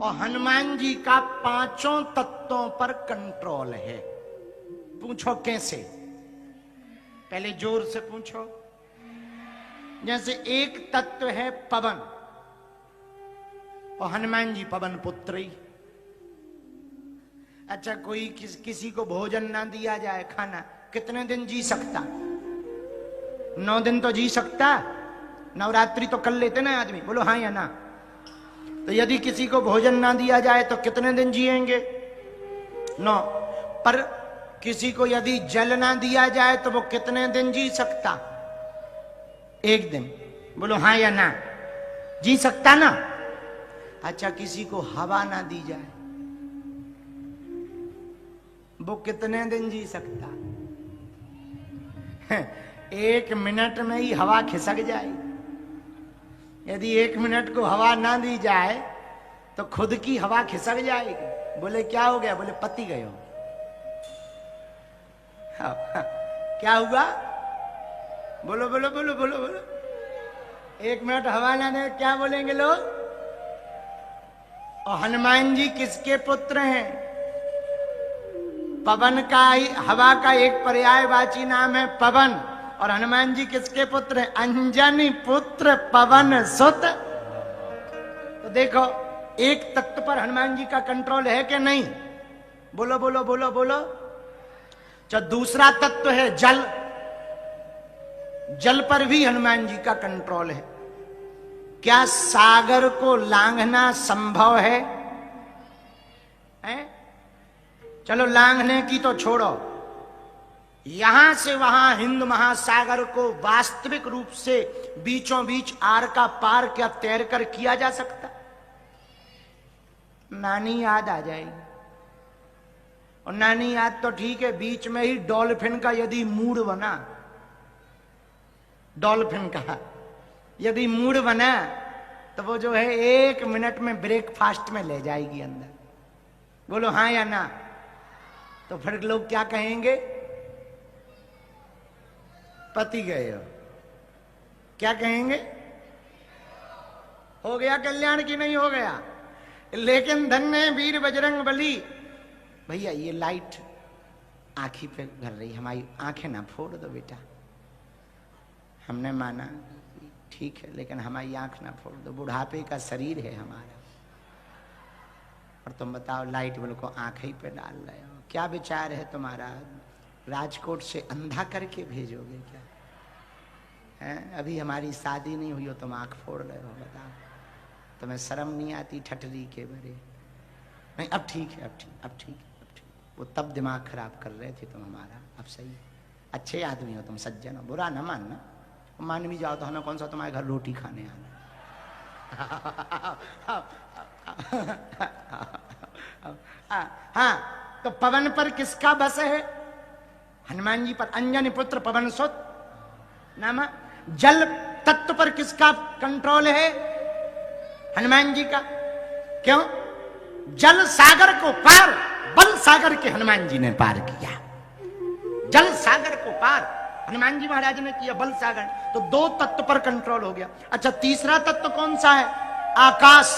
और हनुमान जी का पांचों तत्वों पर कंट्रोल है। पूछो कैसे? पहले जोर से पूछो। जैसे एक तत्व है पवन, और हनुमान जी पवन पुत्र ही। अच्छा, कोई किसी को भोजन ना दिया जाए, खाना, कितने दिन जी सकता? 9 दिन तो जी सकता। नवरात्रि तो कर लेते ना आदमी, बोलो हाँ या ना। तो यदि किसी को भोजन ना दिया जाए तो कितने दिन जिएंगे? 9। पर किसी को यदि जल ना दिया जाए तो वो कितने दिन जी सकता? 1 दिन। बोलो हाँ या ना, जी सकता ना। अच्छा, किसी को हवा ना दी जाए, वो कितने दिन जी सकता? 1 मिनट में ही हवा खिसक जाएगी। यदि 1 मिनट को हवा ना दी जाए तो खुद की हवा खिसक जाएगी। बोले क्या हो गया? बोले पति गए हो। क्या हुआ? बोलो बोलो बोलो बोलो बोलो। 1 मिनट हवा ना दे, क्या बोलेंगे लोग? और हनुमान जी किसके पुत्र हैं? पवन का ही, हवा का एक पर्यायवाची नाम है पवन। और हनुमान जी किसके पुत्र हैं? अंजनी पुत्र पवन सुत। तो देखो, एक तत्व पर हनुमान जी का कंट्रोल है कि नहीं? बोलो बोलो बोलो बोलो। चलो, दूसरा तत्व है जल। जल पर भी हनुमान जी का कंट्रोल है। क्या सागर को लांघना संभव है? चलो, लांघने की तो छोड़ो, यहां से वहां हिंद महासागर को वास्तविक रूप से बीचों बीच आर का पार क्या तैर कर किया जा सकता? नानी याद आ जाएगी। और नानी याद तो ठीक है, बीच में ही डॉल्फिन का यदि मूड बना, डॉल्फिन का यदि मूड बना तो वो जो है 1 मिनट में ब्रेकफास्ट में ले जाएगी अंदर। बोलो हाँ या ना। तो फिर लोग क्या कहेंगे? पति गए हो। क्या कहेंगे? हो गया कल्याण की नहीं हो गया? लेकिन धन्य वीर बजरंग बली। भैया ये लाइट आंखी पे घर रही, हमारी आंखें ना फोड़ दो बेटा। हमने माना ठीक है, लेकिन हमारी आंख ना फोड़ दो, बुढ़ापे का शरीर है हमारा। और तुम बताओ, लाइट बल को आंख ही पे डाल रहे हो। क्या विचार है तुम्हारा? राजकोट से अंधा करके भेजोगे क्या? हैं? अभी हमारी शादी नहीं हुई हो, तुम आंख फोड़ रहे हो। बताओ, तुम्हें शर्म नहीं आती? ठटरी के बड़े। नहीं, अब ठीक है, अब ठीक, अब ठीक, अब ठीक। वो तब दिमाग खराब कर रहे थे तुम हमारा, अब सही। अच्छे आदमी हो तुम, सज्जन हो, बुरा ना मानना। मान भी जाओ तो हमें कौन सा तुम्हारे घर रोटी खाने आना। हाँ, तो पवन पर किसका बस है? हनुमान जी पर। अंजनी पुत्र पवन सुत नाम। जल तत्व पर किसका कंट्रोल है? हनुमान जी का। क्यों? जल सागर को पार बल सागर के हनुमान जी ने पार किया। जल सागर को पार हनुमान जी महाराज ने किया, बल सागर। तो 2 तत्व पर कंट्रोल हो गया। अच्छा, तीसरा तत्व कौन सा है? आकाश।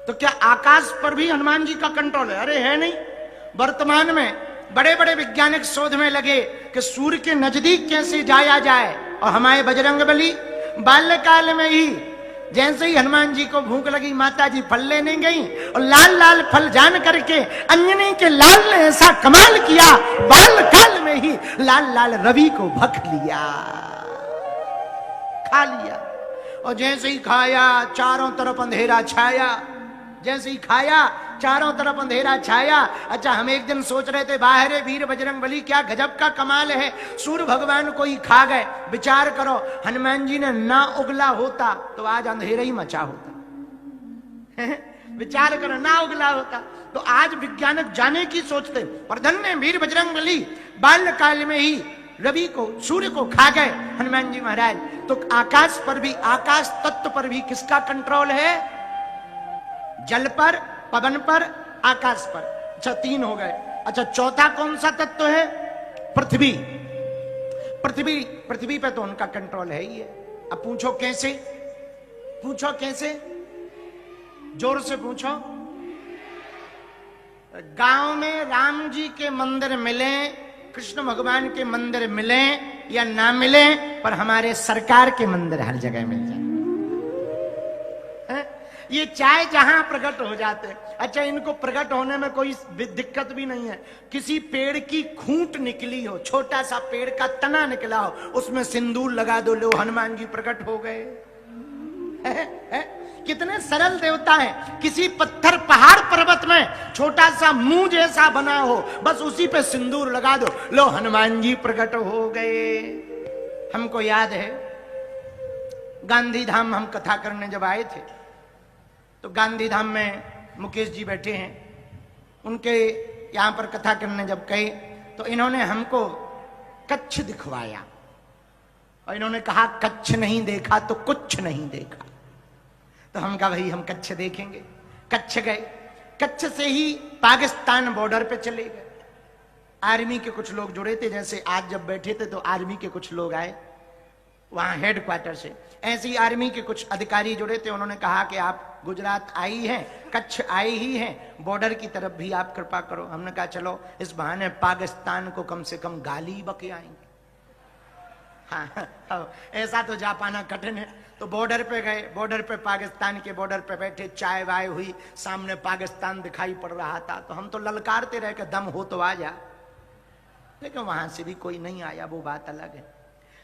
तो क्या आकाश पर भी हनुमान जी का कंट्रोल है? अरे है नहीं। वर्तमान में बड़े बड़े वैज्ञानिक शोध में लगे कि सूर्य के नजदीक कैसे जाया जाए। और हमारे बजरंग बली बाल्यकाल में ही, जैसे ही हनुमान जी को भूख लगी, माता जी फल लेने गई और लाल लाल फल जान करके अंजनी के लाल ने ऐसा कमाल किया, बाल्यकाल में ही लाल लाल रवि को भख लिया, खा लिया। और जैसे ही खाया चारों तरफ अंधेरा छाया। जैसे ही खाया चारों तरफ अंधेरा छाया। अच्छा, हम एक दिन सोच रहे थे, बाहरे वीर बजरंग बली, क्या गजब का कमाल है, सूर्य भगवान को ही खा गए। विचार करो, हनुमान जी ने ना उगला होता तो आज अंधेरा ही मचा होता। विचार करो, ना उगला होता तो आज वैज्ञानिक जाने की सोचते। पर धन्य वीर बजरंग बली, बाल्यकाल में ही रवि को, सूर्य को खा गए हनुमान जी महाराज। तो आकाश पर भी, आकाश तत्व पर भी किसका कंट्रोल है? जल पर, पवन पर, आकाश पर। अच्छा, 3 हो गए। अच्छा, चौथा कौन सा तत्व है? पृथ्वी। पृथ्वी, पृथ्वी पे तो उनका कंट्रोल है ही है। अब पूछो कैसे? पूछो कैसे? जोर से पूछो। गांव में राम जी के मंदिर मिले, कृष्ण भगवान के मंदिर मिले या ना मिले, पर हमारे सरकार के मंदिर हर जगह मिल जाए। ये चाहे जहां प्रकट हो जाते। अच्छा, इनको प्रकट होने में कोई दिक्कत भी नहीं है। किसी पेड़ की खूंट निकली हो, छोटा सा पेड़ का तना निकला हो, उसमें सिंदूर लगा दो, लो हनुमान जी प्रकट हो गए। कितने सरल देवता हैं। किसी पत्थर, पहाड़, पर्वत में छोटा सा मुंह जैसा बना हो, बस उसी पे सिंदूर लगा दो, लो हनुमान जी प्रकट हो गए। हमको याद है गांधी धाम हम कथा करने जब आए थे, तो गांधी धाम में मुकेश जी बैठे हैं, उनके यहां पर कथा करने जब गए तो इन्होंने हमको कच्छ दिखवाया और इन्होंने कहा कच्छ नहीं देखा तो कुछ नहीं देखा। तो हम कहा भाई हम कच्छ देखेंगे। कच्छ गए, कच्छ से ही पाकिस्तान बॉर्डर पे चले गए। आर्मी के कुछ लोग जुड़े थे, जैसे आज जब बैठे थे तो आर्मी के कुछ लोग आए वहां हेडक्वार्टर से, ऐसे ही आर्मी के कुछ अधिकारी जुड़े थे। उन्होंने कहा कि आप गुजरात आई हैं, कच्छ आई ही हैं, बॉर्डर की तरफ भी आप कृपा करो। हमने कहा चलो इस बहाने पाकिस्तान को कम से कम गाली बके आएंगे। हाँ, ऐसा तो जा पाना कठिन है। तो बॉर्डर पे गए, बॉर्डर पे पाकिस्तान के बॉर्डर पे बैठे, चाय वाय हुई, सामने पाकिस्तान दिखाई पड़ रहा था। तो हम तो ललकारते रहे कि दम हो तो आ जा, लेकिन वहां से भी कोई नहीं आया, वो बात अलग है।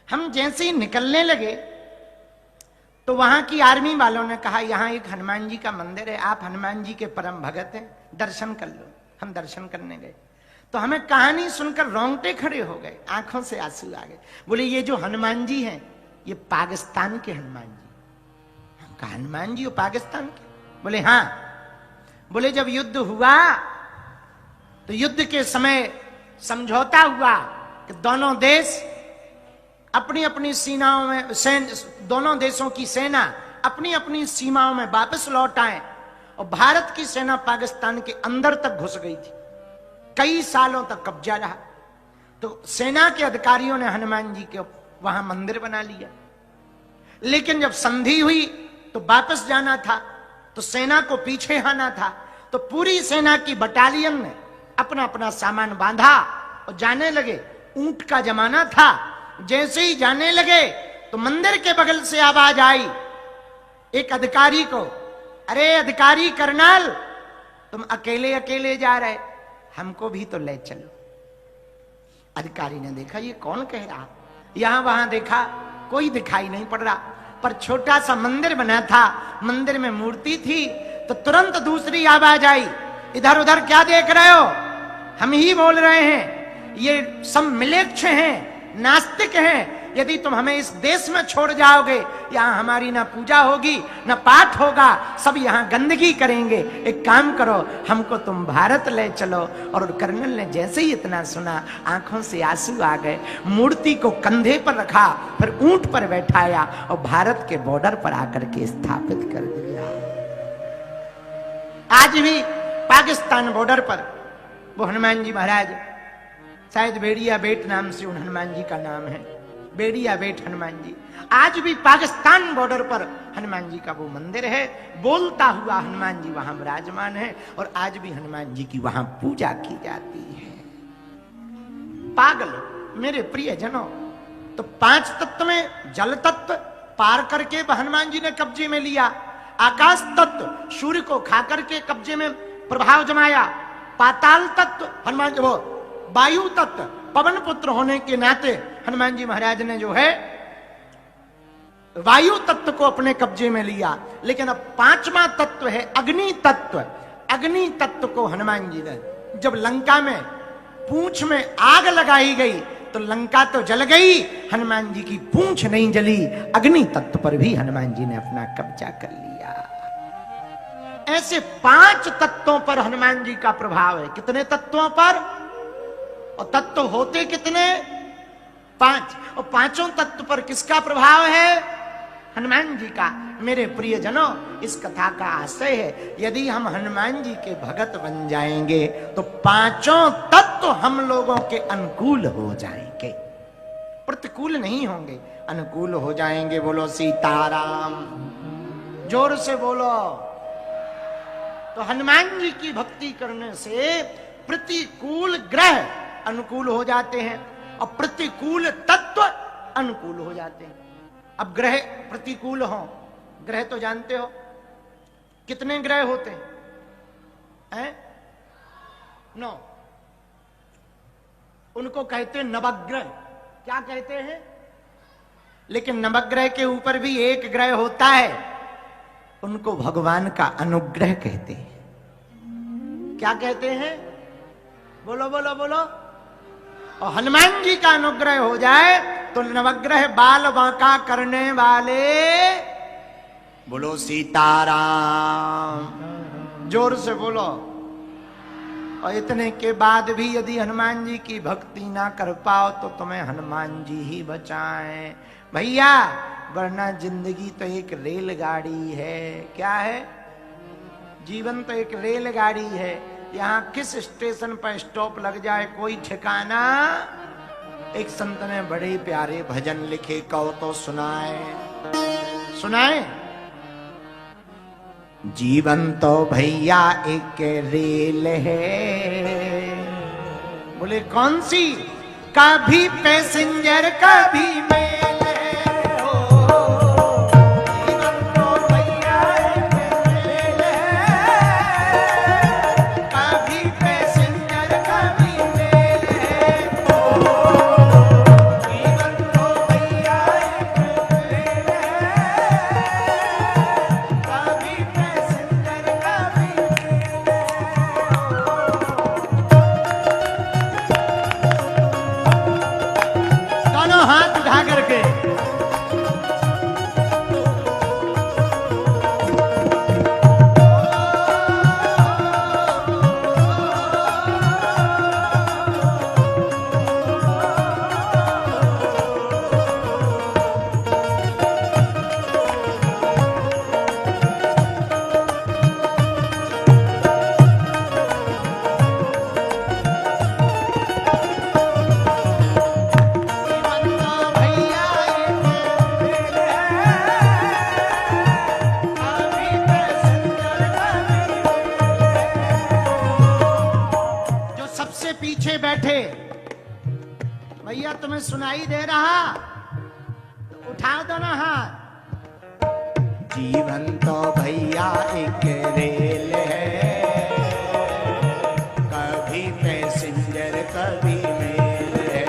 हम जैसे ही निकलने लगे तो वहां की आर्मी वालों ने कहा यहां एक हनुमान जी का मंदिर है, आप हनुमान जी के परम भगत हैं, दर्शन कर लो। हम दर्शन करने गए तो हमें कहानी सुनकर रोंगटे खड़े हो गए, आंखों से आंसू आ गए। बोले ये जो हनुमान जी हैं ये पाकिस्तान के हनुमान जी। हम कहा हनुमान जी वो पाकिस्तान के? बोले हाँ। बोले जब युद्ध हुआ तो युद्ध के समय समझौता हुआ कि दोनों देश अपनी अपनी सीमाओं में, दोनों देशों की सेना अपनी अपनी सीमाओं में वापस लौट आए, और भारत की सेना पाकिस्तान के अंदर तक घुस गई थी, कई सालों तक कब्जा रहा। तो सेना के अधिकारियों ने हनुमान जी के वहां मंदिर बना लिया। लेकिन जब संधि हुई तो वापस जाना था, तो सेना को पीछे आना था। तो पूरी सेना की बटालियन ने अपना अपना सामान बांधा और जाने लगे। ऊंट का जमाना था। जैसे ही जाने लगे तो मंदिर के बगल से आवाज आई एक अधिकारी को, अरे अधिकारी कर्नल तुम अकेले अकेले जा रहे, हमको भी तो ले चलो। अधिकारी ने देखा ये कौन कह रहा, यहां वहां देखा कोई दिखाई नहीं पड़ रहा, पर छोटा सा मंदिर बना था, मंदिर में मूर्ति थी। तो तुरंत दूसरी आवाज आई, इधर उधर क्या देख रहे हो, हम ही बोल रहे हैं, ये सब मिलेच्छ हैं, नास्तिक हैं। यदि तुम हमें इस देश में छोड़ जाओगे, यहाँ हमारी ना पूजा होगी ना पाठ होगा, सब यहाँ गंदगी करेंगे। एक काम करो, हमको तुम भारत ले चलो। और कर्नल ने जैसे ही इतना सुना आंखों से आंसू आ गए, मूर्ति को कंधे पर रखा, फिर ऊंट पर बैठाया और भारत के बॉर्डर पर आकर के स्थापित कर दिया। आज भी पाकिस्तान बॉर्डर पर वो हनुमान जी महाराज, शायद बेड़िया बेट नाम से उन हनुमान जी का नाम है, बेड़िया बेट हनुमान जी, आज भी पाकिस्तान बॉर्डर पर हनुमान जी का वो मंदिर है। बोलता हुआ हनुमान जी वहां विराजमान है और आज भी हनुमान जी की वहां पूजा की जाती है। पागल मेरे प्रिय जनों, तो 5 तत्व में जल तत्व पार करके हनुमान जी ने कब्जे में लिया, आकाश तत्व सूर्य को खा करके कब्जे में प्रभाव जमाया, पाताल तत्व हनुमान वो वायु तत्व पवन पुत्र होने के नाते हनुमान जी महाराज ने जो है वायु तत्व को अपने कब्जे में लिया। लेकिन अब 5वां तत्व है अग्नि तत्व। अग्नि तत्व को हनुमान जी ने, जब लंका में पूंछ में आग लगाई गई तो लंका तो जल गई, हनुमान जी की पूंछ नहीं जली। अग्नि तत्व पर भी हनुमान जी ने अपना कब्जा कर लिया। ऐसे 5 तत्वों पर हनुमान जी का प्रभाव है। कितने तत्वों पर? और तत्व होते कितने? 5। और 5 तत्व पर किसका प्रभाव है? हनुमान जी का। मेरे प्रिय जनों, इस कथा का आशय है, यदि हम हनुमान जी के भगत बन जाएंगे तो 5 तत्व हम लोगों के अनुकूल हो जाएंगे, प्रतिकूल नहीं होंगे, अनुकूल हो जाएंगे। बोलो सीताराम, जोर से बोलो। तो हनुमान जी की भक्ति करने से प्रतिकूल ग्रह अनुकूल हो जाते हैं और प्रतिकूल तत्व अनुकूल हो जाते हैं। अब ग्रह प्रतिकूल हो, ग्रह तो जानते हो कितने ग्रह होते हैं? 9। उनको कहते हैं नवग्रह। क्या कहते हैं? लेकिन नवग्रह के ऊपर भी एक ग्रह होता है, उनको भगवान का अनुग्रह कहते हैं। क्या कहते हैं? बोलो बोलो बोलो। और हनुमान जी का अनुग्रह हो जाए तो नवग्रह बाल बांका करने वाले, बोलो सीताराम, जोर से बोलो। और इतने के बाद भी यदि हनुमान जी की भक्ति ना कर पाओ तो तुम्हें हनुमान जी ही बचाएं भैया, वरना जिंदगी तो एक रेलगाड़ी है। क्या है? जीवन तो एक रेलगाड़ी है। यहाँ किस स्टेशन पर स्टॉप लग जाए कोई ठिकाना। एक संत ने बड़े प्यारे भजन लिखे, कहो तो सुनाए। सुनाए? जीवन तो भैया एक रेल है। बोले कौन सी? कभी पैसेंजर कभी मेल है। जीवन तो भैया एक रेल है, कभी पैसेंजर कभी मेल है। जीवन तो भैया एक रेल है, हाथ उठा करके पीछे बैठे भैया, तुम्हें सुनाई दे रहा? उठा दो ना हाथ। जीवन तो भैया एक रेल है, कभी पैसेंजर कभी मेल है।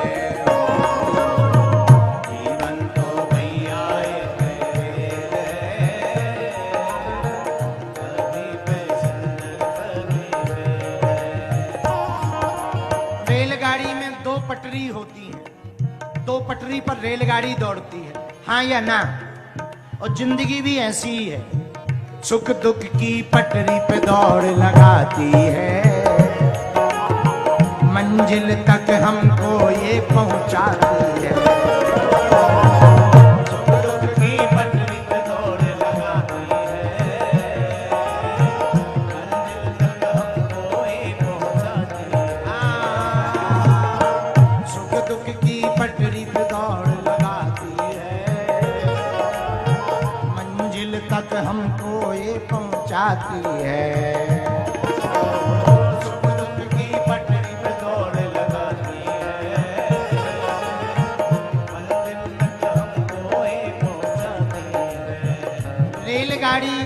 जीवन तो भैया एक रेल है, कभी पैसेंजर कभी मेल है। रेलगाड़ी में 2 पटरी होती है, 2 पटरी पर रेलगाड़ी दौड़ती है, हाँ या ना? और जिंदगी भी ऐसी ही है, सुख दुख की पटरी पे दौड़ लगाती है, मंजिल तक हमको ये पहुंचाती है। सुख दुख की पटरी पे दौड़ लगाती है, मंजिल तक हमको ये पहुंचाती है। सुख दुख की पटरी पे दौड़ लगाती है, मंजिल तक हमको ये पहुंचाती है। सुख दुख की पटरी पे दौड़ लगाती है, मंजिल तक हमको ये पहुंचाती है। रेलगाड़ी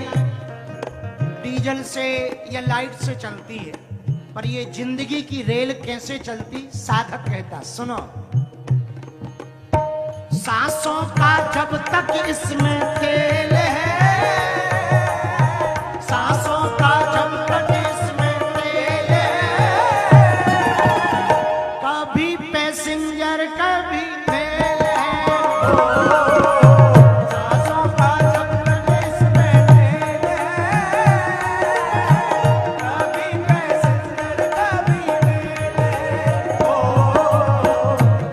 डीजल से या लाइट से चलती है, पर ये जिंदगी की रेल कैसे चलती? साधक कहता, सुनो। सांसों का जब तक इसमें तेल है, सांसों का जब तक इसमें तेल है, कभी पैसेंजर कभी मेल है। सांसों का जब तक इसमें तेल है, कभी पैसेंजर कभी मेल है।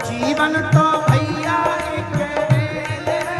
जीवन तो भैया एक रेल है,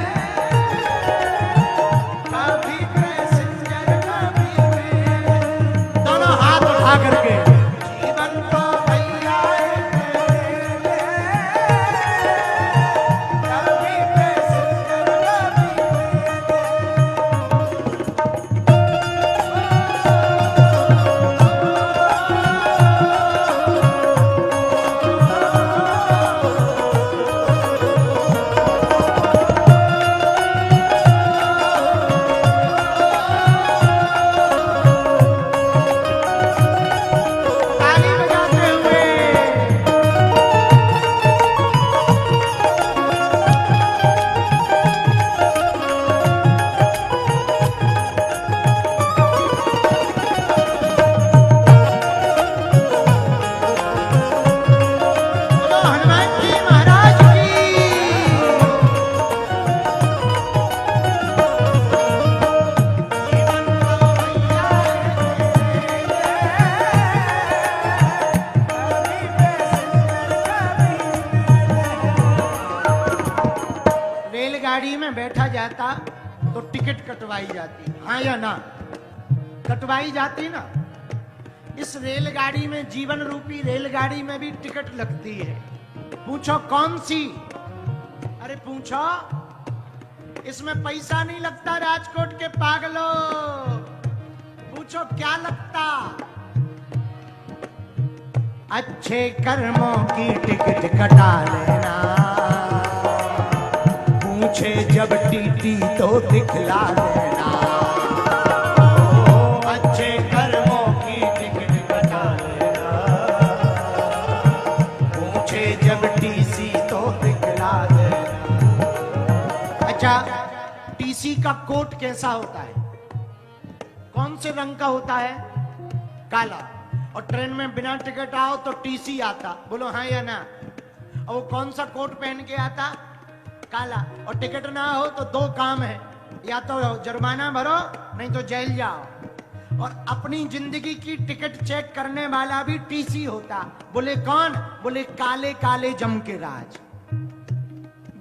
में बैठा जाता तो टिकट कटवाई जाती, हाँ या ना? कटवाई जाती ना। इस रेलगाड़ी में, जीवन रूपी रेलगाड़ी में भी टिकट लगती है। पूछो कौन सी? अरे पूछो, इसमें पैसा नहीं लगता राजकोट के पागलों। पूछो क्या लगता? अच्छे कर्मों की टिकट कटा लेना, पूछे जब टीटी तो दिखला देना। अच्छे कर्मों की टिकट कटा लेना, पूछे जब टीसी तो दिखला देना। अच्छा, टीसी का कोट कैसा होता है? कौन से रंग का होता है? काला। और ट्रेन में बिना टिकट आओ तो टीसी आता, बोलो हाँ या ना? और वो कौन सा कोट पहन के आता? काला। और टिकट ना हो तो दो काम है, या तो जुर्माना भरो नहीं तो जेल जाओ। और अपनी जिंदगी की टिकट चेक करने वाला भी टीसी होता। बोले कौन? बोले काले काले जम के राज।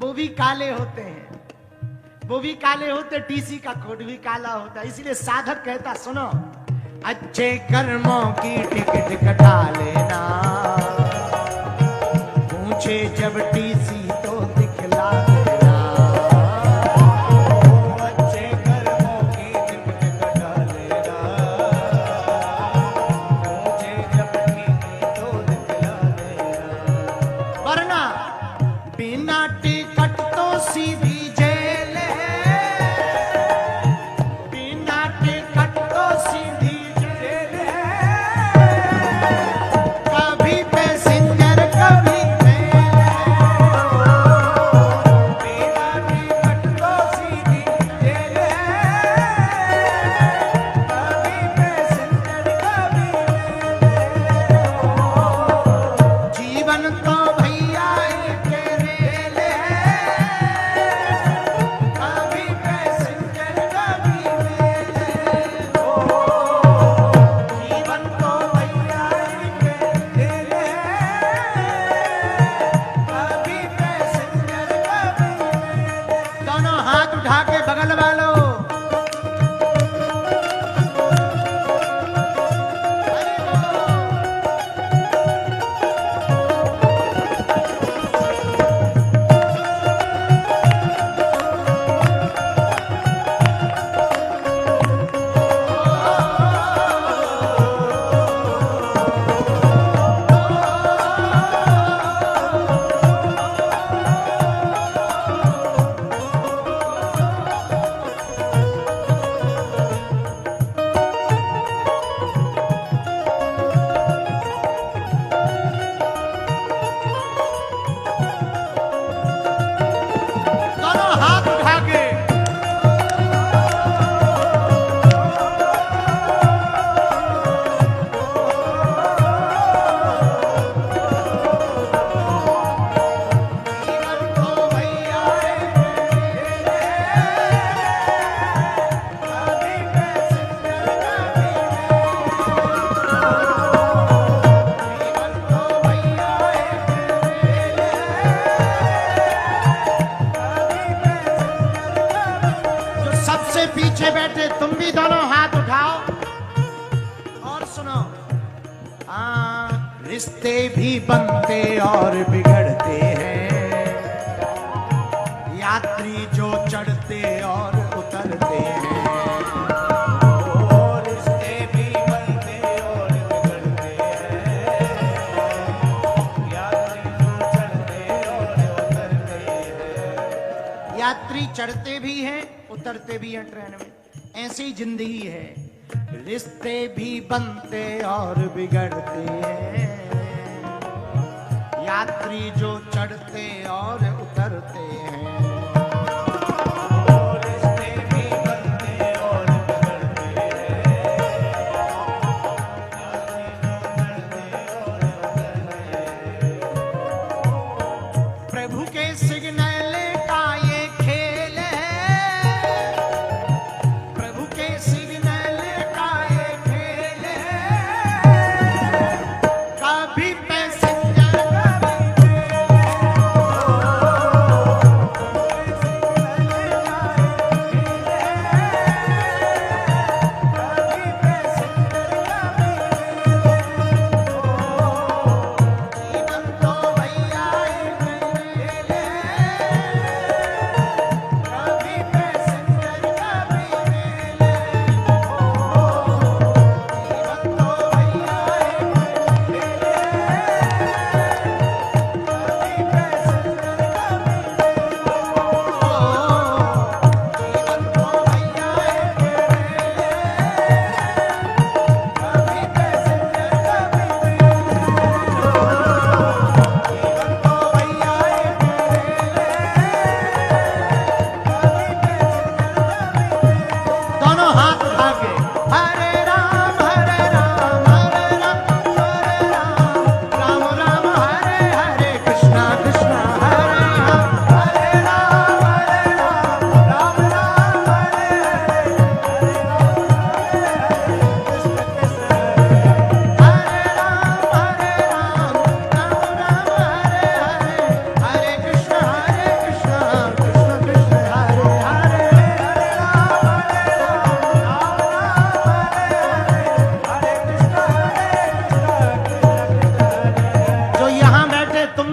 वो भी काले होते हैं, वो भी काले होते, टीसी का कोट भी काला होता। इसीलिए साधक कहता, सुनो, अच्छे कर्मों की टिकट कटा लेना, पूछे जब टीसी तो दिखला देना। अच्छे कर्मों की टिकट कटा लेना, पूछे जब टीसी तो दिखला देना। वरना बिना टिकट तो सीधी जेल है, बिना टिकट तो सीधी पीछे बैठे तुम भी दोनों हाथ उठाओ और सुनो। रिश्ते भी बनते और बिगड़ते हैं, यात्री जो चढ़ते और उतरते हैं। रिश्ते भी बनते और बिगड़ते हैं, यात्री जो चढ़ते और उतरते हैं। यात्री चढ़ते भी हैं उतरते भी हैं ट्रेन में, ऐसी जिंदगी है। रिश्ते भी बनते और बिगड़ते हैं, यात्री जो चढ़ते और उतरते हैं। रिश्ते भी बनते और बिगड़ते हैं, यात्री जो चढ़ते और उतरते हैं। प्रभु के सिग्नल का ये खेल है,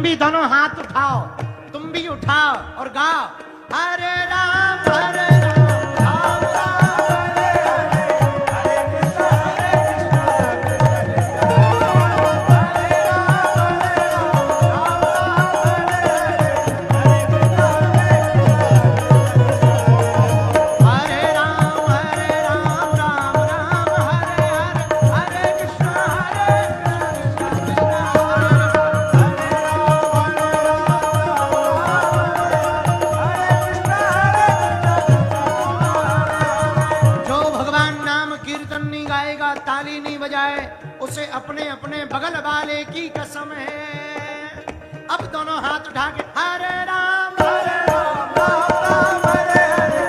भी दोनों हाथ उठाओ, तुम भी उठाओ और गाओ हरे राम हरे राम राम राम हरे हरे, हरे कृष्ण हरे राम राम हरे कृष्ण ताली नहीं बजाए उसे अपने अपने बगल वाले की कसम है। अब दोनों हाथ उठा के हरे राम राम राम हरे हरे,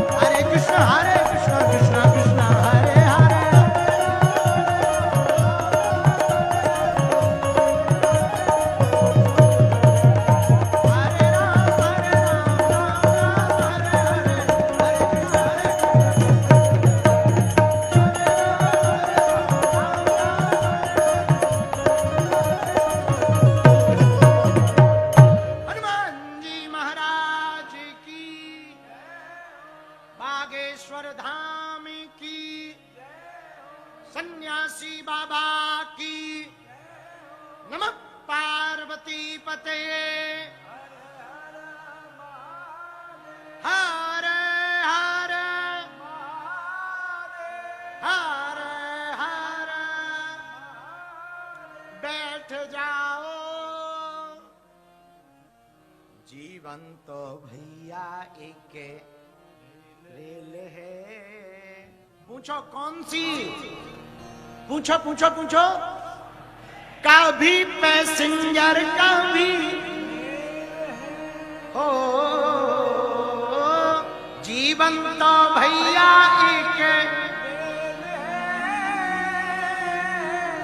हरे कृष्ण हरे बागेश्वर धाम की, सन्यासी बाबा की, नमः पार्वती पते, हरे हरे हरे हरे, बैठ जाओ जीवन तो भैया एक रेल है। पूछो कौन सी, पूछो पूछो पूछो, कभी पैसेंजर कभी हो, जीवन तो भैया एक,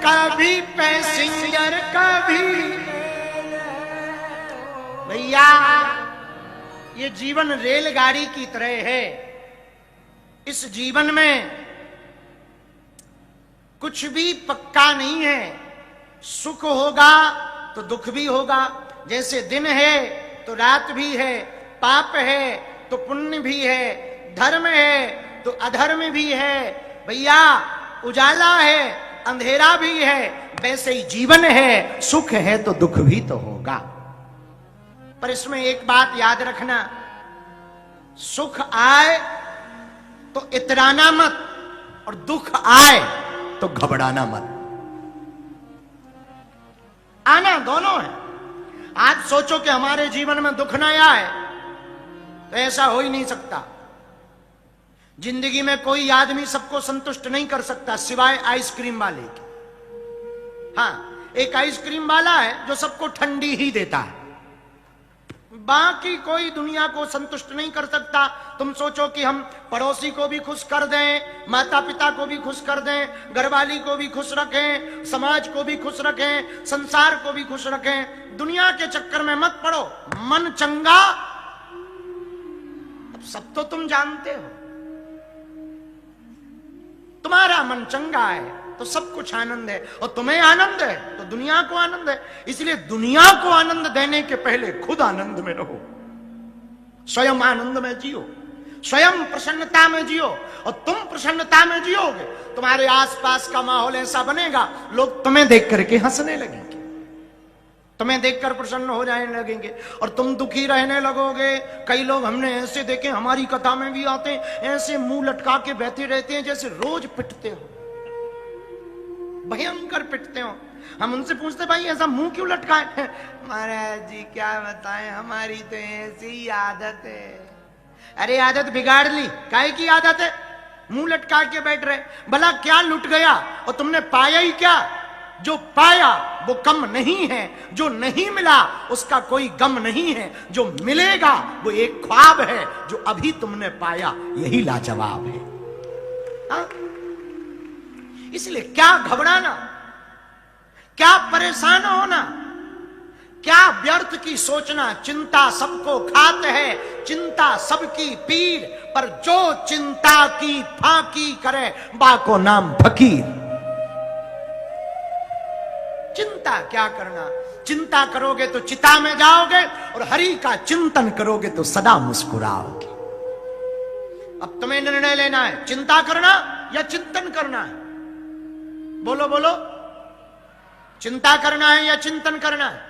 कभी पैसेंजर कभी भैया, ये जीवन रेलगाड़ी की तरह है। इस जीवन में कुछ भी पक्का नहीं है, सुख होगा तो दुख भी होगा, जैसे दिन है तो रात भी है, पाप है तो पुण्य भी है, धर्म है तो अधर्म भी है भैया, उजाला है अंधेरा भी है, वैसे ही जीवन है, सुख है तो दुख भी तो होगा। पर इसमें एक बात याद रखना, सुख आए तो इतराना मत और दुख आए तो घबराना मत। आना दोनों है। आज सोचो कि हमारे जीवन में दुख ना आए, तो ऐसा हो ही नहीं सकता। जिंदगी में कोई आदमी सबको संतुष्ट नहीं कर सकता सिवाय आइसक्रीम वाले के। हाँ, एक आइसक्रीम वाला है जो सबको ठंडी ही देता है, बाकी कोई दुनिया को संतुष्ट नहीं कर सकता। तुम सोचो कि हम पड़ोसी को भी खुश कर दें, माता पिता को भी खुश कर दें, घरवाली को भी खुश रखें, समाज को भी खुश रखें, संसार को भी खुश रखें। दुनिया के चक्कर में मत पड़ो, मन चंगा। अब सब तो तुम जानते हो, तुम्हारा मन चंगा है तो सब कुछ आनंद है, और तुम्हें आनंद है तो दुनिया को आनंद है। इसलिए दुनिया को आनंद देने के पहले खुद आनंद में रहो, स्वयं आनंद में जियो, स्वयं प्रसन्नता में जियो। और तुम प्रसन्नता में जियोगे, तुम्हारे आसपास का माहौल ऐसा बनेगा, लोग तुम्हें देख करके हंसने लगेंगे। तुम्हें देखकर प्रसन्न हो जाने लगेंगे और तुम दुखी रहने लगोगे। कई लोग हमने ऐसे देखे, हमारी कथा में भी आते हैं, ऐसे मुंह लटका के बैठे रहते हैं जैसे रोज पिटते हो, भयंकर पिटते हो। हम उनसे पूछते भाई ऐसा मुंह क्यों लटकाए? महाराज जी क्या बताएं, हमारी तो ऐसी ही आदत है। अरे आदत बिगाड़ ली, काहे की आदत है? मुंह लटका के बैठ रहे। भला क्या लुट गया और तुमने पाया ही क्या? जो पाया वो कम नहीं है, जो नहीं मिला उसका कोई गम नहीं है, जो मिलेगा वो एक ख्वाब है, जो अभी तुमने पाया यही लाजवाब है। हा? इसलिए क्या घबराना, क्या परेशान होना, क्या व्यर्थ की सोचना। चिंता सबको खात है, चिंता सबकी पीर, पर जो चिंता की फाकी करे बाको नाम फकीर। चिंता क्या करना, चिंता करोगे तो चिता में जाओगे और हरि का चिंतन करोगे तो सदा मुस्कुराओगे। अब तुम्हें निर्णय लेना है, चिंता करना या चिंतन करना है। बोलो बोलो, चिंता करना है या चिंतन करना है?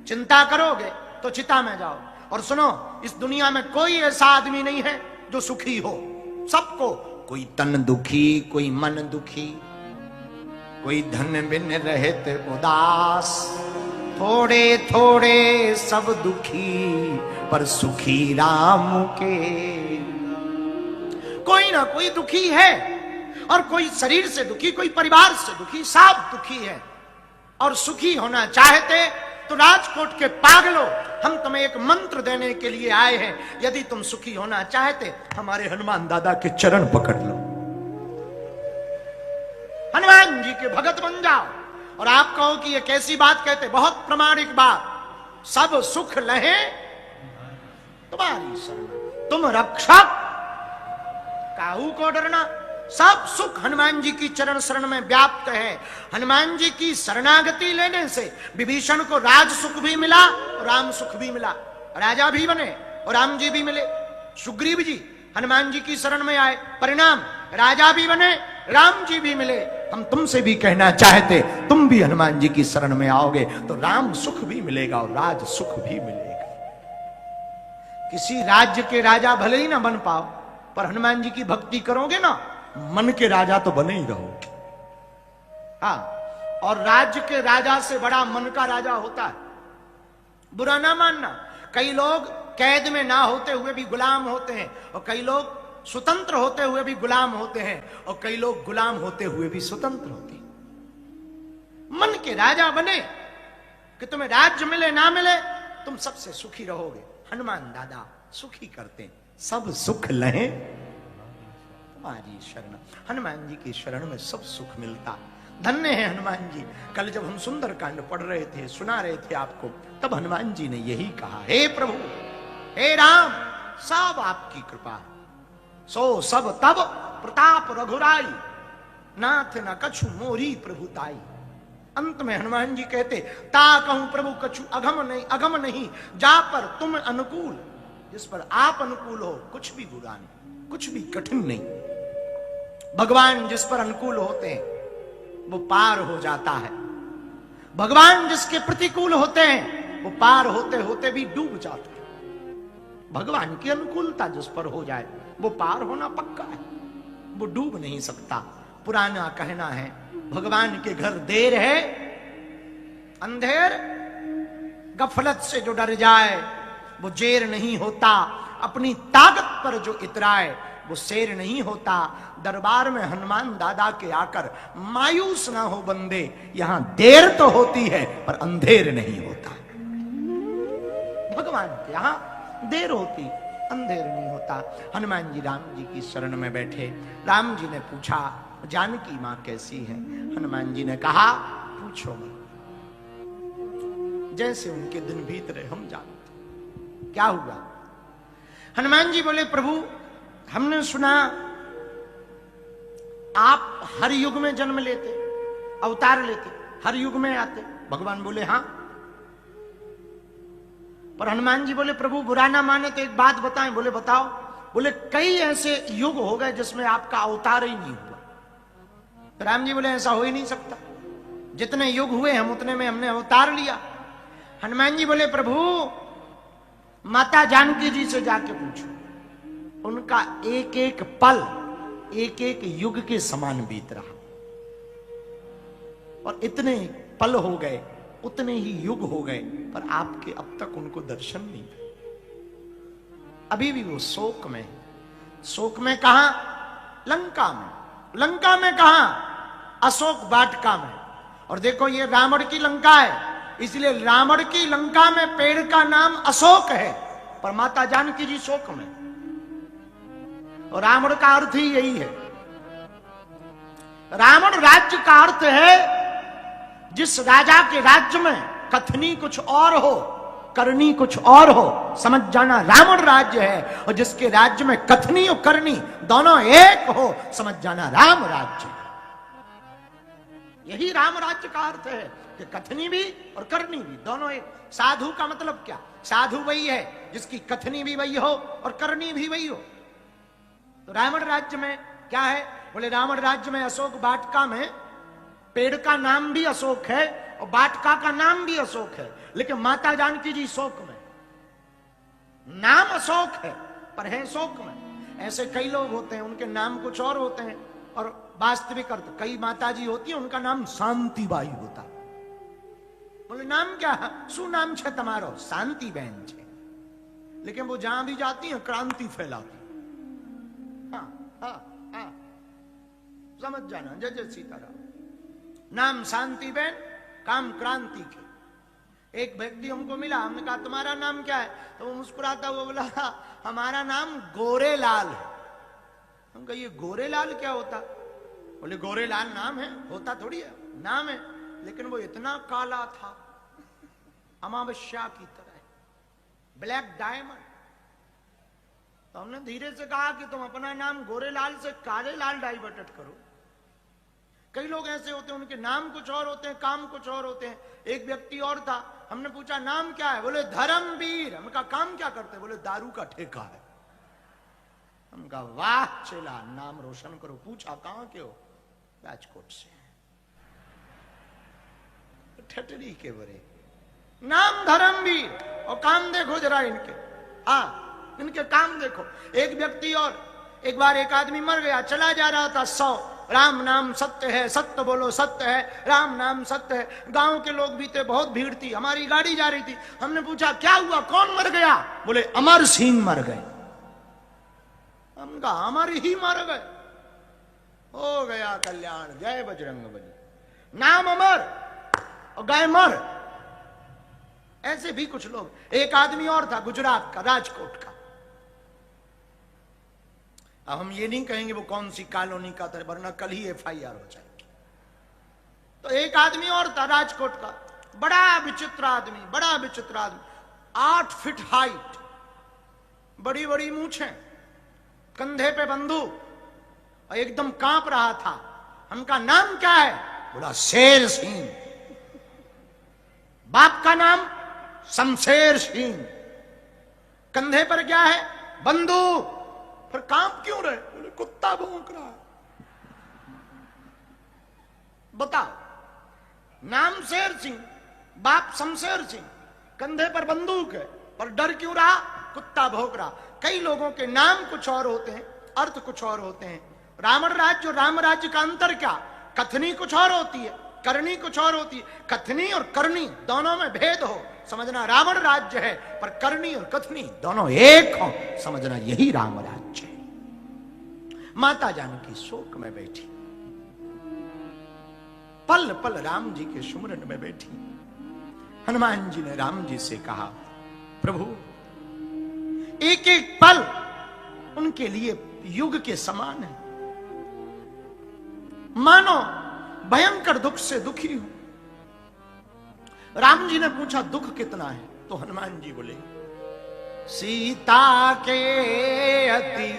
चिंता करोगे तो चिता में जाओ। और सुनो, इस दुनिया में कोई ऐसा आदमी नहीं है जो सुखी हो। सबको कोई तन दुखी, कोई मन दुखी, कोई धन बिन रहते उदास, थोड़े थोड़े सब दुखी पर सुखी राम के। कोई ना कोई दुखी है, और कोई शरीर से दुखी, कोई परिवार से दुखी, सब दुखी है। और सुखी होना चाहते तो राजकोट के पागलों, हम तुम्हें एक मंत्र देने के लिए आए हैं। यदि तुम सुखी होना चाहते हमारे हनुमान दादा के चरण पकड़ लो, हनुमान जी के भगत बन जाओ। और आप कहो कि ये कैसी बात कहते? बहुत प्रमाणिक बात। सब सुख लहे तुम्हारी शरण, तुम रक्षक काहू को डरना। सब सुख हनुमान जी की चरण शरण में व्याप्त है। हनुमान जी की शरणागति लेने से विभीषण को राज सुख भी मिला और राम सुख भी मिला, राजा भी बने और राम जी भी मिले। सुग्रीव जी हनुमान जी की शरण में आए, परिणाम राजा भी बने, राम जी भी मिले। हम तुमसे भी कहना चाहते, तुम भी हनुमान जी की शरण में आओगे तो राम सुख भी मिलेगा और राज सुख भी मिलेगा। किसी राज्य के राजा भले ही ना बन पाओ, पर हनुमान जी की भक्ति करोगे ना, मन के राजा तो बने ही रहोगे। हाँ, और राज्य के राजा से बड़ा मन का राजा होता है। बुरा ना मानना, कई लोग कैद में ना होते हुए भी गुलाम होते हैं, और कई लोग स्वतंत्र होते हुए भी गुलाम होते हैं, और कई लोग गुलाम होते हुए भी स्वतंत्र होते हैं। मन के राजा बने कि तुम्हें राज्य मिले ना मिले, तुम सबसे सुखी रहोगे। हनुमान दादा सुखी करते हैं, सब सुख लहे तुम्हारी शरण। हनुमान जी की शरण में सब सुख मिलता। धन्य है हनुमान जी। कल जब हम सुंदरकांड पढ़ रहे थे, सुना रहे थे आपको, तब हनुमान जी ने यही कहा, हे प्रभु, हे राम, सब आपकी कृपा है, सो सब तब प्रताप रघुराई, नाथ न कछु मोरी प्रभुताई। अंत में हनुमान जी कहते, ता कहूं प्रभु कछु अगम नहीं, जा पर तुम अनुकूल। जिस पर आप अनुकूल हो कुछ भी बुरा नहीं, कुछ भी कठिन नहीं। भगवान जिस पर अनुकूल होते हैं वो पार हो जाता है। भगवान जिसके प्रतिकूल होते हैं वो पार होते होते भी डूब जाते हैं। भगवान की अनुकूलता जिस पर हो जाए वो पार होना पक्का है, वो डूब नहीं सकता। पुराना कहना है, भगवान के घर देर है अंधेर, गफलत से जो डर जाए वो जेर नहीं होता, अपनी ताकत पर जो इतराए वो शेर नहीं होता। दरबार में हनुमान दादा के आकर मायूस ना हो बंदे, यहां देर तो होती है पर अंधेर नहीं होता। भगवान के यहां देर होती, अंधेर नहीं होता। हनुमान जी राम जी की शरण में बैठे। राम जी ने पूछा, जानकी मां कैसी है? हनुमान जी ने कहा, पूछो मत, जैसे उनके दिन बीत रहे हम जानते। क्या हुआ? हनुमान जी बोले, प्रभु हमने सुना आप हर युग में जन्म लेते, अवतार लेते, हर युग में आते। भगवान बोले हाँ। पर हनुमान जी बोले, प्रभु बुरा ना माने तो एक बात बताएं। बोले बताओ। बोले कई ऐसे युग हो गए जिसमें आपका अवतार ही नहीं हुआ। तो राम जी बोले ऐसा हो ही नहीं सकता। जितने युग हुए हम उतने में हमने अवतार लिया। हनुमान जी बोले प्रभु माता जानकी जी से जाके पूछो, उनका एक एक पल एक एक युग के समान बीत रहा, और इतने पल हो गए उतने ही युग हो गए, पर आपके अब तक उनको दर्शन नहीं हुए। अभी भी वो शोक में, शोक में कहां? लंका में। लंका में कहां? अशोक वाटिका में। और देखो ये रावण की लंका है, इसलिए रावण की लंका में पेड़ का नाम अशोक है, पर माता जानकी जी शोक में। और रावण का अर्थ ही यही है। रावण राज्य का अर्थ है जिस राजा के राज्य में कथनी कुछ और हो, करनी कुछ और हो, समझ जाना रावण राज्य है। और जिसके राज्य में कथनी और करनी दोनों एक हो, समझ जाना राम राज्य है। यही राम राज्य का अर्थ है कि कथनी भी और करनी भी दोनों एक। साधु का मतलब क्या? साधु वही है जिसकी कथनी भी वही हो और करनी भी वही हो। तो रावण राज्य में क्या है? बोले रावण राज्य में अशोक वाटिका में पेड़ का नाम भी अशोक है और वाटिका का नाम भी अशोक है, लेकिन माता जानकी जी शोक में। नाम अशोक है पर है शोक में। ऐसे कई लोग होते हैं उनके नाम कुछ और होते हैं और वास्तविक अर्थ। कई माता जी होती है उनका नाम शांतिबाई होता। बोले नाम क्या? शू नाम छे तमारो? शांति बहन छे। लेकिन वो जहां भी जाती है क्रांति फैलाती। हाँ हाँ हाँ, समझ जाना। जय जय सीताराम। नाम शांति बहन, काम क्रांति के। एक व्यक्ति हमको मिला, हमने कहा तुम्हारा नाम क्या है? तो वो मुस्कुराता हुआ बोला हमारा नाम गोरेलाल है। हम कहा ये गोरेलाल क्या होता? बोले गोरेलाल नाम है, होता थोड़ी है, नाम है, लेकिन वो इतना काला था अमावस्या की तरह, ब्लैक डायमंड। तो हमने धीरे से कहा कि तुम अपना नाम गोरेलाल से काले लाल डाइवर्टेड करो। कई लोग ऐसे होते हैं उनके नाम कुछ और होते हैं, काम कुछ और होते हैं। एक व्यक्ति और था, हमने पूछा नाम क्या है? बोले धर्मवीर। हमने कहा काम क्या करते? बोले दारू का ठेका है। हम कहा वाह चला, नाम रोशन करो। पूछा कहां के हो? राजकोट से। ठटरी के बरे, नाम धर्मवीर और काम देखो जरा इनके। हाँ इनके काम देखो। एक व्यक्ति और, एक बार एक आदमी मर गया, चला जा रहा था 100, राम नाम सत्य है, सत्य बोलो सत्य है, राम नाम सत्य है। गांव के लोग भी थे, बहुत भीड़ थी, हमारी गाड़ी जा रही थी। हमने पूछा क्या हुआ, कौन मर गया? बोले अमर सिंह मर गए। हम कहा अमर ही मर गए? हो गया कल्याण, जय बजरंगबली। नाम अमर और गए मर। ऐसे भी कुछ लोग। एक आदमी और था गुजरात का, राजकोट का। अब हम ये नहीं कहेंगे वो कौन सी कॉलोनी का था, वरना कल ही FIR हो जाएगी। तो एक आदमी और था राजकोट का, बड़ा विचित्र आदमी, बड़ा विचित्र आदमी। 8 फीट हाइट, बड़ी बड़ी मूछें, कंधे पे बंदूक, और एकदम कांप रहा था। हमका नाम क्या है? बोला शेर सिंह। बाप का नाम शमशेर सिंह। कंधे पर क्या है? बंदूक। फिर कांप क्यों रहे? बोले कुत्ता भौंक रहा है। बताओ, नाम शेर सिंह, बाप शमशेर सिंह, कंधे पर बंदूक है, पर डर क्यों रहा? कुत्ता भौंक रहा। कई लोगों के नाम कुछ और होते हैं, अर्थ कुछ और होते हैं। रावण राज्य और राम राज्य का अंतर क्या? कथनी कुछ और होती है, करनी कुछ और होती है। कथनी और करनी दोनों में भेद हो, समझना रावण राज्य है, पर करनी और कथनी दोनों एक हो, समझना यही राम राज्य है। माता जानकी शोक में बैठी, पल पल राम जी के सुमरन में बैठी। हनुमान जी ने राम जी से कहा प्रभु एक एक पल उनके लिए युग के समान है। मानो भयंकर दुख से दुखी हूं। राम जी ने पूछा दुख कितना है? तो हनुमान जी बोले सीता के अति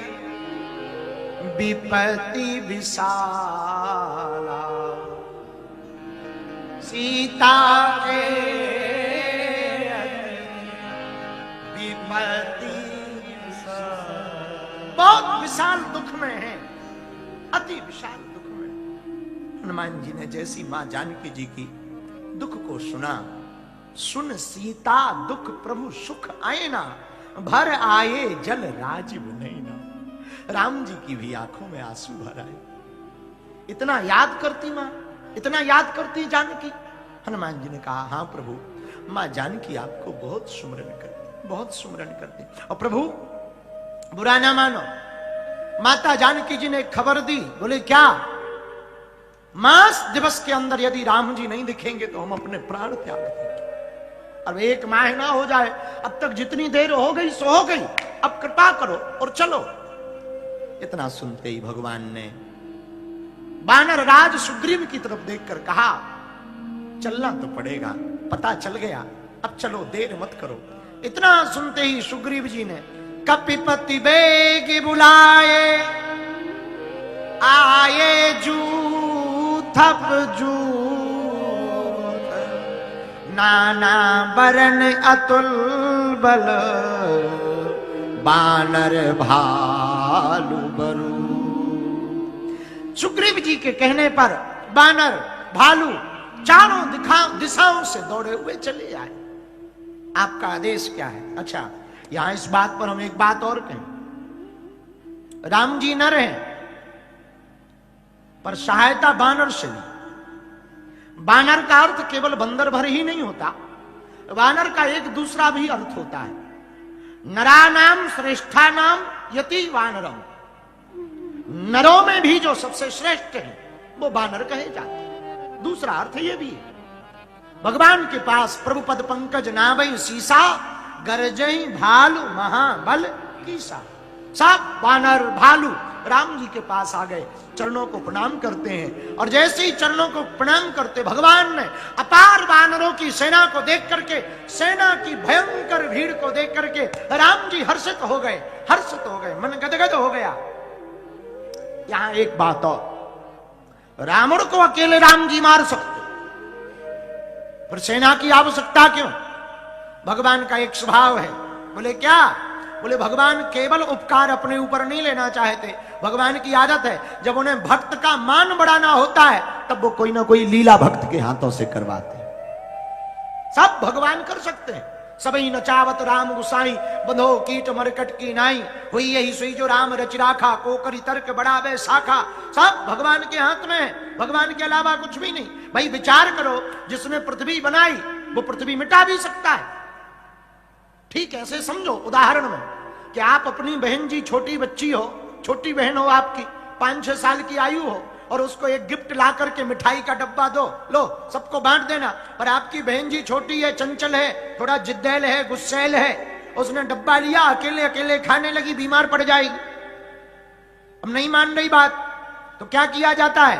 विपत्ति विशाला, सीता के अति विपत्ति बहुत विशाल दुख में है, अति विशाल दुख में। हनुमान जी ने जैसी मां जानकी जी की दुख को सुना, सुन सीता दुख प्रभु सुख आए ना, भर आए जल राजीव नैना। राम जी की भी आंखों में आंसू भर आए। इतना याद करती मां, इतना याद करती जानकी। हनुमान जी ने कहा, हां प्रभु, मां जानकी आपको बहुत सुमरन करती, बहुत सुमरन करती। और प्रभु बुरा ना मानो, माता जानकी जी ने खबर दी। बोले क्या? मास दिवस के अंदर यदि राम जी नहीं दिखेंगे तो हम अपने प्राण त्याग देंगे। अब 1 माह ना हो जाए, अब तक जितनी देर हो गई सो हो गई, अब कृपा करो और चलो। इतना सुनते ही भगवान ने वानर राज सुग्रीव की तरफ देखकर कहा, चलना तो पड़ेगा, पता चल गया, अब चलो, देर मत करो। इतना सुनते ही सुग्रीव जी ने कपिपति बेग बुलाए, आए जूथप जूथ, नाना बरन अतुल बल, बानर भालू बरू। सुग्रीव जी के कहने पर बानर भालू चारों दिशाओं से दौड़े हुए चले आए। आपका आदेश क्या है? अच्छा, यहां इस बात पर हम एक बात और कहें। राम जी न रहे पर सहायता बानर से ली। बानर का अर्थ केवल बंदर भर ही नहीं होता, बानर का एक दूसरा भी अर्थ होता है। नरानाम श्रेष्ठा नाम यति वानरम, नरों में भी जो सबसे श्रेष्ठ है वो बानर कहे जाते हैं। दूसरा अर्थ ये भी है, भगवान के पास प्रभु पद पंकज नावई सीसा, गरजई भालू महाबल कीसा। सब वानर भालू राम जी के पास आ गए, चरणों को प्रणाम करते हैं। और जैसे ही चरणों को प्रणाम करते, भगवान ने अपार वानरों की सेना को देख करके, सेना की भयंकर भीड़ को देख करके राम जी हर्षित हो गए, हर्षित हो गए, मन गदगद हो गया। यहां एक बात और, रावण को अकेले राम जी मार सकते, पर सेना की आवश्यकता क्यों? भगवान का एक स्वभाव है। बोले क्या? बोले भगवान केवल उपकार अपने ऊपर नहीं लेना चाहते। भगवान की आदत है, जब उन्हें भक्त का मान बढ़ाना होता है तब वो कोई ना कोई लीला भक्त के हाथों से करवाते हैं। सब भगवान कर सकते हैं। सबई नचावत राम गुसाई, बंधो कीट मरकट की नाई, हुई यही सुई जो राम रच राखा, को करी तर्क बढ़ावे शाखा। सब भगवान के हाथ में है, भगवान के अलावा कुछ भी नहीं। भाई विचार करो, जिसने पृथ्वी बनाई वो पृथ्वी मिटा भी सकता है। ठीक ऐसे समझो उदाहरण में कि आप अपनी बहन जी, छोटी बच्ची हो, छोटी बहन हो आपकी, 5-6 साल की आयु हो, और उसको एक गिफ्ट ला करके मिठाई का डब्बा दो, लो सबको बांट देना। पर आपकी बहन जी छोटी है, चंचल है, थोड़ा जिद्दैल है, गुस्सैल है, उसने डब्बा लिया, अकेले अकेले खाने लगी, बीमार पड़ जाएगी। अब नहीं मान रही बात तो क्या किया जाता है?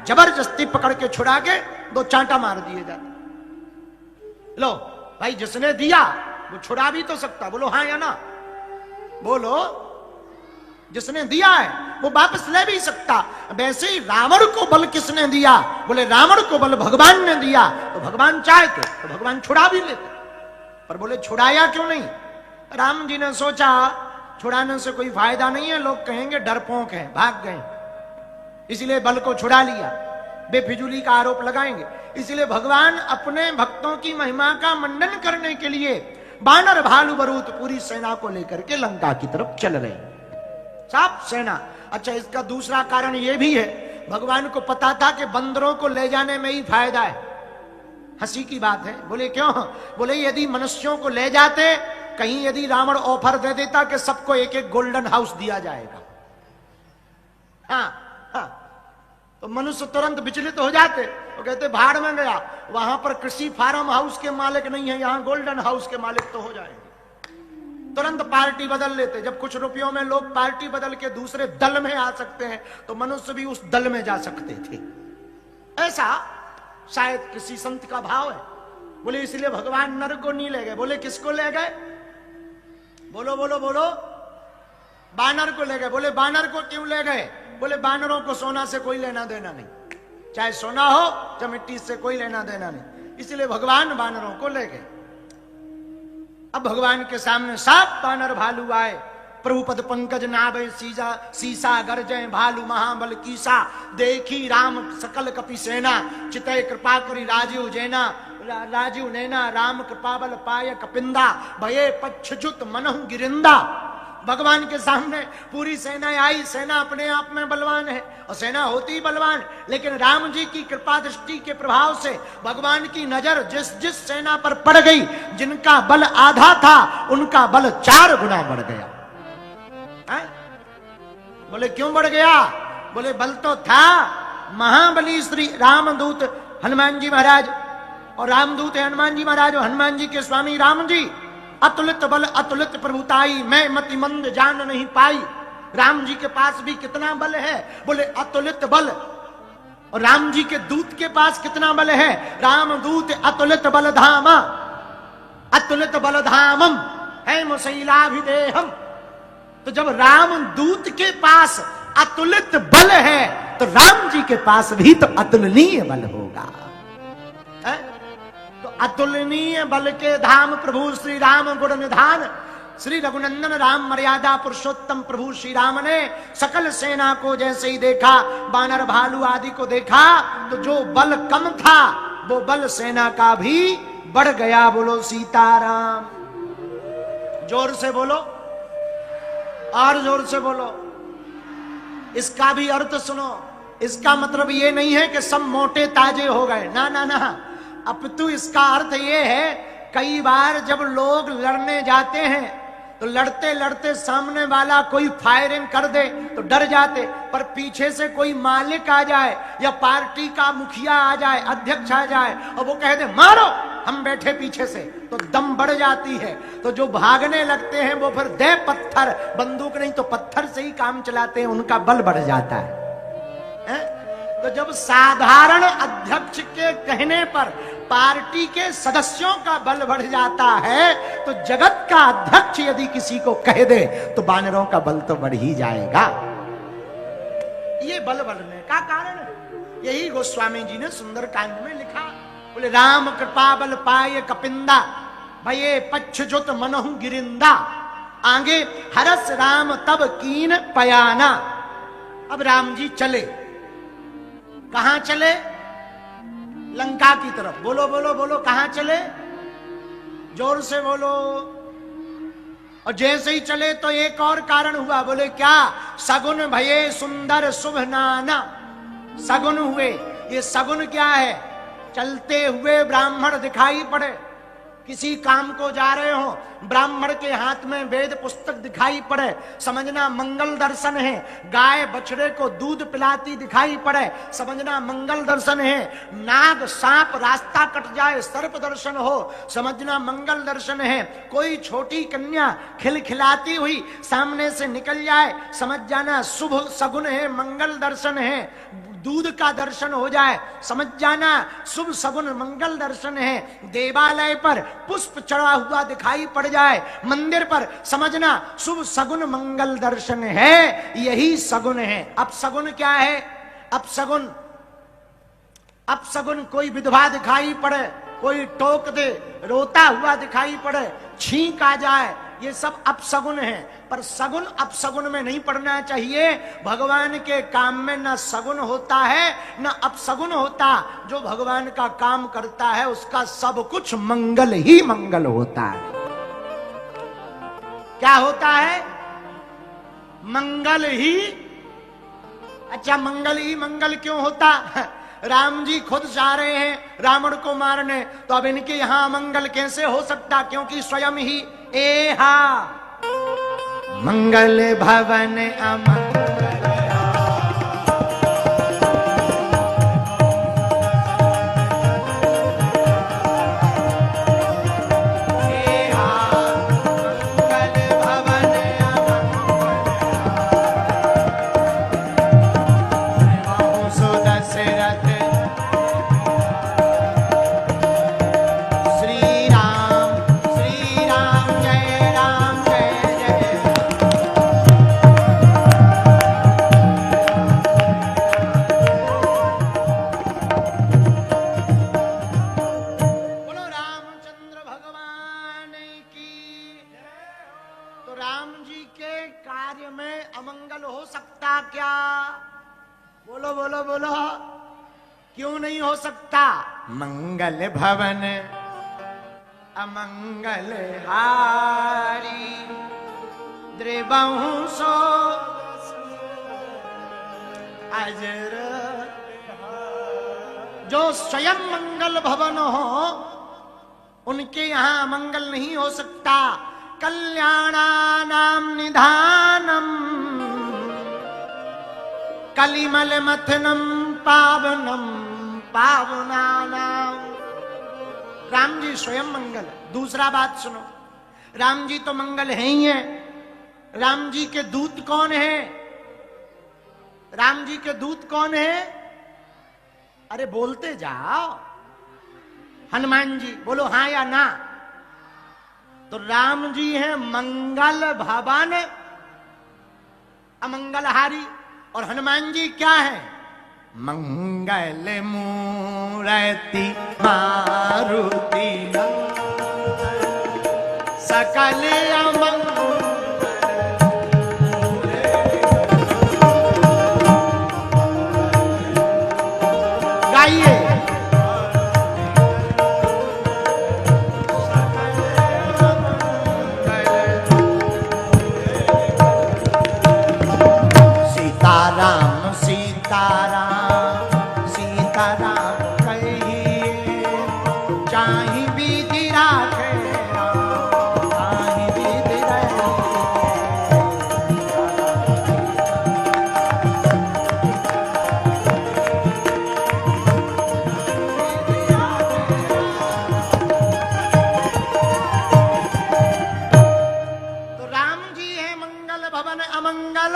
जबरदस्ती पकड़ के छुड़ा के 2 चांटा मार दिए जाते। लो भाई, जिसने दिया वो छुड़ा भी तो सकता, बोलो हाँ या ना, बोलो। जिसने दिया है वो वापस ले भी सकता। वैसे ही रावण को बल किसने दिया? बोले रावण को बल भगवान ने दिया। तो भगवान चाहते तो भगवान छुड़ा भी लेते, पर बोले छुड़ाया क्यों नहीं? राम जी ने सोचा छुड़ाने से कोई फायदा नहीं है, लोग कहेंगे डरपोक हैं, भाग गए, इसलिए बल को छुड़ा लिया, बेफिजूली का आरोप लगाएंगे। इसलिए भगवान अपने भक्तों की महिमा का मंडन करने के लिए बानर भालू बरूत पूरी सेना को लेकर के लंका की तरफ चल रहे, सब सेना। अच्छा, इसका दूसरा कारण यह भी है, भगवान को पता था कि बंदरों को ले जाने में ही फायदा है। हंसी की बात है। बोले क्यों? बोले यदि मनुष्यों को ले जाते, कहीं यदि रावण ऑफर दे देता कि सबको एक एक गोल्डन हाउस दिया जाएगा, हाँ हाँ, तो मनुष्य तुरंत विचलित हो जाते। वो कहते भाड़ में गया, वहां पर कृषि फार्म हाउस के मालिक नहीं है, यहां गोल्डन हाउस के मालिक तो हो जाएंगे। तुरंत पार्टी बदल लेते। जब कुछ रुपयों में लोग पार्टी बदल के दूसरे दल में आ सकते हैं, तो मनुष्य भी उस दल में जा सकते थे। ऐसा शायद किसी संत का भाव है। बोले इसलिए भगवान नर को नहीं ले गए। बोले किसको ले गए? बोलो बोलो बोलो, बानर को ले गए। बोले बानर को क्यों ले गए? बोले बानरों को सोना से कोई लेना देना नहीं, चाहे सोना हो चाहे मिट्टी से कोई लेना देना नहीं, इसलिए भगवान बानरों को ले गए। अब भगवान के सामने सब बानर भालू आए, प्रभु पद पंकज नाभे सीसा सीसा गरजय भालू महाबल कीसा, देखी राम सकल कपि सेना, चितय कृपा करी राजीव जैना, राजीव नैना राम कृपा बल पाय कपिंदा, भये पच्छुत मनहु गिरिंदा। भगवान के सामने पूरी सेना आई, सेना अपने आप में बलवान है और सेना होती ही बलवान, लेकिन राम जी की कृपा दृष्टि के प्रभाव से भगवान की नजर जिस जिस सेना पर पड़ गई, जिनका बल आधा था उनका बल 4 गुना बढ़ गया। है? बोले क्यों बढ़ गया? बोले बल तो था, महाबली श्री रामदूत हनुमान जी महाराज, और रामदूत है हनुमान जी महाराज और हनुमान जी के स्वामी राम जी। अतुलित बल अतुलित प्रभुताई, मैं मति मंद जान नहीं पाई। राम जी के पास भी कितना बल है? बोले अतुलित बल। और राम जी के दूत के पास कितना बल है? राम दूत अतुलित बल धामा, अतुलित बल धामम है मुसैलाभिदेहम। तो जब राम दूत के पास अतुलित बल है तो राम जी के पास भी तो अतुलनीय बल होगा। है? तो अतुलनीय बल के धाम प्रभु श्री राम गुण निधान, श्री रघुनंदन राम मर्यादा पुरुषोत्तम प्रभु श्री राम ने सकल सेना को जैसे ही देखा, बानर भालू आदि को देखा, तो जो बल कम था वो बल सेना का भी बढ़ गया। बोलो सीताराम। जोर से बोलो और जोर से बोलो। इसका भी अर्थ सुनो। इसका मतलब ये नहीं है कि सब मोटे ताजे हो गए, ना ना ना, अपितु इसका अर्थ ये है, कई बार जब लोग लड़ने जाते हैं तो लड़ते लड़ते सामने वाला कोई फायरिंग कर दे तो डर जाते, पर पीछे से कोई मालिक आ जाए या पार्टी का मुखिया आ जाए, अध्यक्ष आ जाए और वो कह दे मारो, हम बैठे पीछे से, तो दम बढ़ जाती है। तो जो भागने लगते हैं वो फिर दे पत्थर, बंदूक नहीं तो पत्थर से ही काम चलाते हैं, उनका बल बढ़ जाता है? तो जब साधारण अध्यक्ष के कहने पर पार्टी के सदस्यों का बल बढ़ जाता है, तो जगत का अध्यक्ष यदि किसी को कह दे तो वानरों का बल तो बढ़ ही जाएगा। ये बल बढ़ने का कारण है। यही गोस्वामी जी ने सुंदर कांड में लिखा। बोले राम कृपा बल पाए कपिंदा, भये पच्छुत मनहु गिरिंदा, आगे हरस राम तब कीन पयाना। अब राम जी चले, कहां चले? लंका की तरफ। बोलो बोलो बोलो, कहां चले? जोर से बोलो। और जैसे ही चले तो एक और कारण हुआ। बोले क्या? सगुन भये सुंदर शुभ नाना। सगुन हुए। ये सगुन क्या है? चलते हुए ब्राह्मण दिखाई पड़े, किसी काम को जा रहे हो, ब्राह्मण के हाथ में वेद पुस्तक दिखाई पड़े, समझना मंगल दर्शन है। गाय बछड़े को दूध पिलाती दिखाई पड़े, समझना मंगल दर्शन है। नाग सांप रास्ता कट जाए, सर्प दर्शन हो, समझना मंगल दर्शन है। कोई छोटी कन्या खिलखिलाती हुई सामने से निकल जाए, समझ जाना शुभ सगुन है, मंगल दर्शन है। दूध का दर्शन हो जाए, समझ जाना शुभ सगुन मंगल दर्शन है। देवालय पर पुष्प चढ़ा हुआ दिखाई पड़ जाए, मंदिर पर, समझना शुभ सगुन मंगल दर्शन है। यही सगुन है। अब सगुन क्या है? अब सगुन कोई विधवा दिखाई पड़े, कोई टोक दे, रोता हुआ दिखाई पड़े, छींक आ जाए, ये सब अपसगुन है। पर सगुन अपसगुन में नहीं पड़ना चाहिए। भगवान के काम में न सगुन होता है न अपसगुन होता। जो भगवान का काम करता है उसका सब कुछ मंगल ही मंगल होता है। क्या होता है? मंगल ही। अच्छा, मंगल ही मंगल क्यों होता? राम जी खुद जा रहे हैं रावण को मारने, तो अब इनके यहां मंगल कैसे हो सकता? क्योंकि स्वयं ही एहा मंगल भवन अमंगल। क्यों नहीं हो सकता? मंगल भवन अमंगल हारी, द्रिबहु सो अजर। जो स्वयं मंगल भवन हो उनके यहां अमंगल नहीं हो सकता। कल्याणानाम निधानम कलिमल मथनम पावनम पावनानाम। राम जी स्वयं मंगल। दूसरा बात सुनो, राम जी तो मंगल है ही है। राम जी के दूत कौन है? राम जी के दूत कौन है? अरे बोलते जाओ। हनुमान जी, बोलो हां या ना। तो राम जी हैं मंगल भवन अमंगलहारी, और हनुमान जी क्या है? मंगल मूर्ति मारुति सकल अमंगल। गाइए। सीताराम सीताराम सीताराम कहिए, चाहि विधि राखे राम, चाहि विधि राखे। तो राम जी है मंगल भवन अमंगल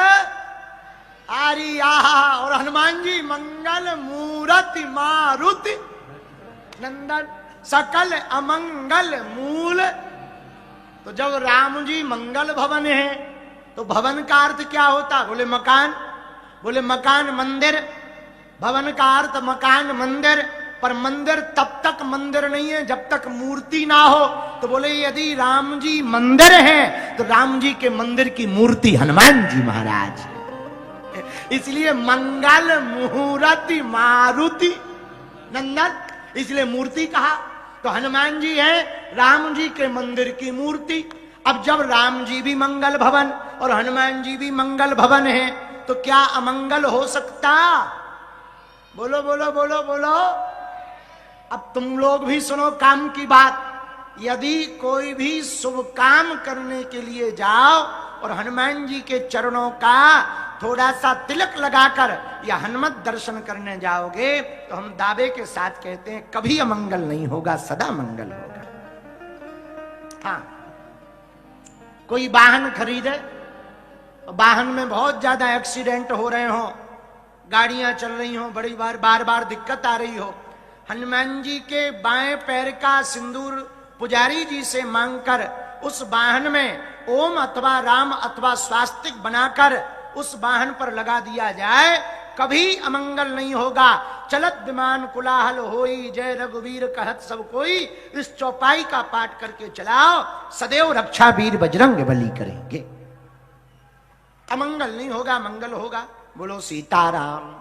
आरिया, और हनुमान जी मंगल मूर्ति मारुति नंदन सकल अमंगल मूल। तो जब राम जी मंगल भवन है तो भवन का अर्थ क्या होता? बोले मकान। बोले मकान मंदिर, भवन का अर्थ मकान मंदिर। पर मंदिर तब तक मंदिर नहीं है जब तक मूर्ति ना हो। तो बोले यदि राम जी मंदिर हैं तो राम जी के मंदिर की मूर्ति हनुमान जी महाराज। इसलिए मंगल मुहूर्ति मारुति नंदन, इसलिए मूर्ति कहा। तो हनुमान जी हैं राम जी के मंदिर की मूर्ति। अब जब राम जी भी मंगल भवन और हनुमान जी भी मंगल भवन है तो क्या अमंगल हो सकता? बोलो बोलो बोलो बोलो। अब तुम लोग भी सुनो काम की बात। यदि कोई भी शुभ काम करने के लिए जाओ और हनुमान जी के चरणों का थोड़ा सा तिलक लगाकर या हनुमत दर्शन करने जाओगे तो हम दावे के साथ कहते हैं कभी अमंगल नहीं होगा, सदा मंगल होगा। हाँ, कोई वाहन खरीदे, वाहन में बहुत ज्यादा एक्सीडेंट हो रहे हो, गाड़ियां चल रही हो, बड़ी बार बार दिक्कत आ रही हो, हनुमान जी के बाएं पैर का सिंदूर पुजारी जी से मांगकर उस वाहन में ओम अथवा राम अथवा स्वास्तिक बनाकर उस वाहन पर लगा दिया जाए, कभी अमंगल नहीं होगा। चलत विमान कुलाहल होई, जय रघुवीर कहत सब कोई। इस चौपाई का पाठ करके चलाओ, सदैव रक्षा वीर बजरंग बली करेंगे। अमंगल नहीं होगा, मंगल होगा। बोलो सीताराम।